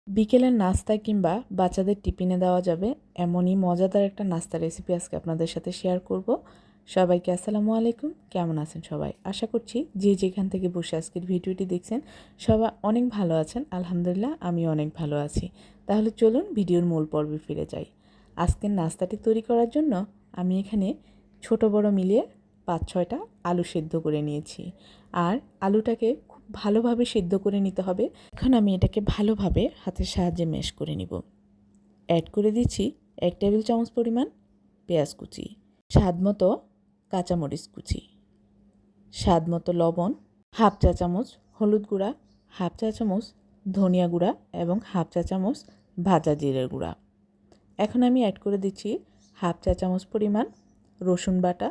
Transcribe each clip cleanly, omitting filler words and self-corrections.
বিকেলের নাস্তায় কিংবা বাচ্চাদের টিফিনে দেওয়া যাবে এমনই মজাদার একটা নাস্তা রেসিপি আজকে আপনাদের সাথে শেয়ার করব। সবাইকে আসসালামু আলাইকুম। কেমন আছেন সবাই? আশা করছি যে যেখান থেকে বসে আজকের ভিডিওটি দেখছেন সবাই অনেক ভালো আছেন। আলহামদুলিল্লাহ আমি অনেক ভালো আছি। তাহলে চলুন ভিডিওর মূল পর্বে ফিরে যাই। আজকের নাস্তাটি তৈরি করার জন্য আমি এখানে ছোট বড় মিলিয়ে 5-6টা আলু সেদ্ধ করে নিয়েছি। আর আলুটাকে খুব ভালোভাবে সেদ্ধ করে নিতে হবে। এখন আমি এটাকে ভালোভাবে হাতের সাহায্যে ম্যাশ করে নিব। অ্যাড করে দিচ্ছি 1 টেবিল চামচ পরিমাণ পেঁয়াজ কুচি, স্বাদ মতো কাঁচামরিচ কুচি, স্বাদ মতো লবণ, হাফ চা চামচ হলুদ গুঁড়া, হাফ চা চামচ ধনিয়া গুঁড়া এবং হাফ চা চামচ ভাজা জিরের গুঁড়া। এখন আমি অ্যাড করে দিচ্ছি হাফ চা চামচ পরিমাণ রসুন বাটা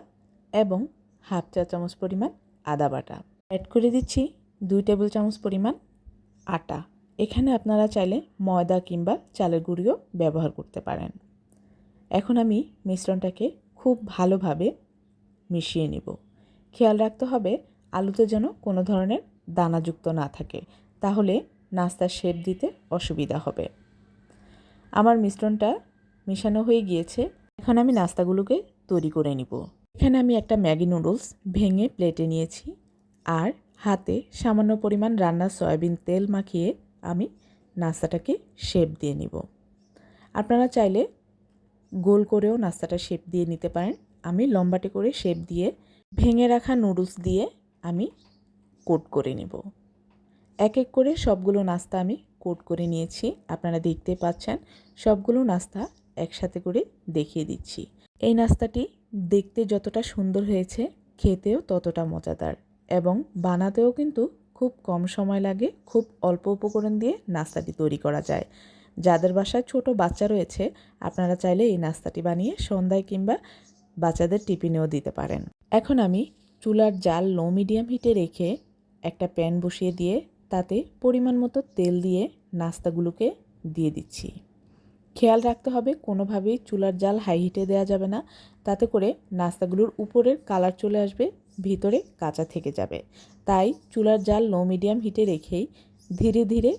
এবং হাফ চা চামচ পরিমাণ আদা বাটা। অ্যাড করে দিচ্ছি 2 টেবিল চামচ পরিমাণ আটা। এখানে আপনারা চাইলে ময়দা কিংবা চালের গুঁড়িও ব্যবহার করতে পারেন। এখন আমি মিশ্রণটাকে খুব ভালোভাবে মিশিয়ে নেব। খেয়াল রাখতে হবে আলুতে যেন কোনো ধরনের দানাযুক্ত না থাকে, তাহলে নাস্তার শেপ দিতে অসুবিধা হবে। আমার মিশ্রণটা মেশানো হয়ে গিয়েছে। এখন আমি নাস্তাগুলোকে তৈরি করে নিব। এখানে আমি একটা ম্যাগি নুডলস ভেঙে প্লেটে নিয়েছি আর হাতে সামান্য পরিমাণ রান্নার সয়াবিন তেল মাখিয়ে আমি নাস্তাটাকে শেপ দিয়ে নিব। আপনারা চাইলে গোল করেও নাস্তাটা শেপ দিয়ে নিতে পারেন। আমি লম্বাটে করে শেপ দিয়ে ভেঙে রাখা নুডলস দিয়ে আমি কোট করে নেব। এক এক করে সবগুলো নাস্তা আমি কোট করে নিয়েছি। আপনারা দেখতে পাচ্ছেন সবগুলো নাস্তা একসাথে করে দেখিয়ে দিচ্ছি। এই নাস্তাটি দেখতে যতটা সুন্দর হয়েছে খেতেও ততটা মজাদার এবং বানাতেও কিন্তু খুব কম সময় লাগে। খুব অল্প উপকরণ দিয়ে নাস্তাটি তৈরি করা যায়। যাদের বাসায় ছোট বাচ্চা রয়েছে আপনারা চাইলে এই নাস্তাটি বানিয়ে সন্ধ্যায় কিংবা বাচ্চাদের টিফিনেও দিতে পারেন। এখন আমি চুলার জাল লো মিডিয়াম হিটে রেখে একটা প্যান বসিয়ে দিয়ে তাতে পরিমাণ মতো তেল দিয়ে নাস্তাগুলোকে দিয়ে দিচ্ছি। খেয়াল রাখতে হবে কোনোভাবেই চুলার জাল হাই হিটে দেওয়া যাবে না, তাতে করে নাস্তাগুলোর উপরের কালার চলে আসবে, ভিতরে কাঁচা থেকে যাবে। তাই চুলার জাল লো মিডিয়াম হিটে রেখেই ধীরে ধীরে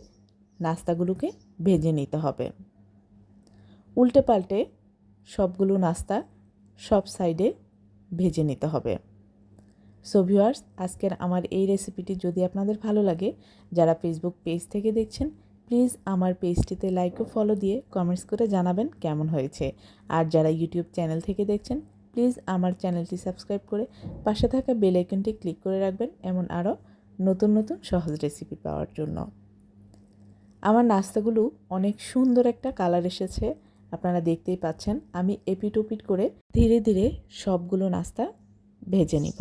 নাস্তাগুলোকে ভেজে নিতে হবে। উল্টে পাল্টে সবগুলো নাস্তা সব সাইডে ভেজে নিতে হবে। সো ভিউয়ার্স, আজকের আমার এই রেসিপিটি যদি আপনাদের ভালো লাগে, যারা ফেসবুক পেজ থেকে দেখছেন প্লিজ আমার পেজটিতে লাইক ও ফলো দিয়ে কমেন্টস করে জানাবেন কেমন হয়েছে। আর যারা ইউটিউব চ্যানেল থেকে দেখছেন প্লিজ আমার চ্যানেলটি সাবস্ক্রাইব করে পাশে থাকা বেল আইকনটি ক্লিক করে রাখবেন এমন আরও নতুন নতুন সহজ রেসিপি পাওয়ার জন্য। আমার নাস্তাগুলো অনেক সুন্দর একটা কালার এসেছে, আপনারা দেখতেই পাচ্ছেন। আমি এপিট ওপিট করে ধীরে ধীরে সবগুলো নাস্তা ভেজে নিব।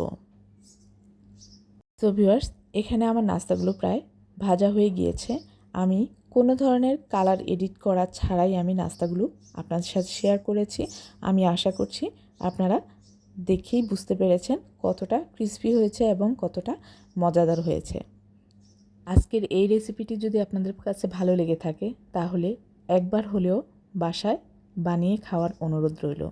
তো ভিউয়ার্স, এখানে আমার নাস্তাগুলো প্রায় ভাজা হয়ে গিয়েছে। আমি কোনো ধরনের কালার এডিট করা ছাড়াই আমি নাস্তাগুলো আপনাদের সাথে শেয়ার করেছি। আমি আশা করছি আপনারা দেখেই বুঝতে পেরেছেন কতটা ক্রিস্পি হয়েছে এবং কতটা মজাদার হয়েছে। আজকের এই রেসিপিটি যদি আপনাদের কাছে ভালো লেগে থাকে তাহলে একবার হলেও বাসায় বানিয়ে খাওয়ার অনুরোধ রইল।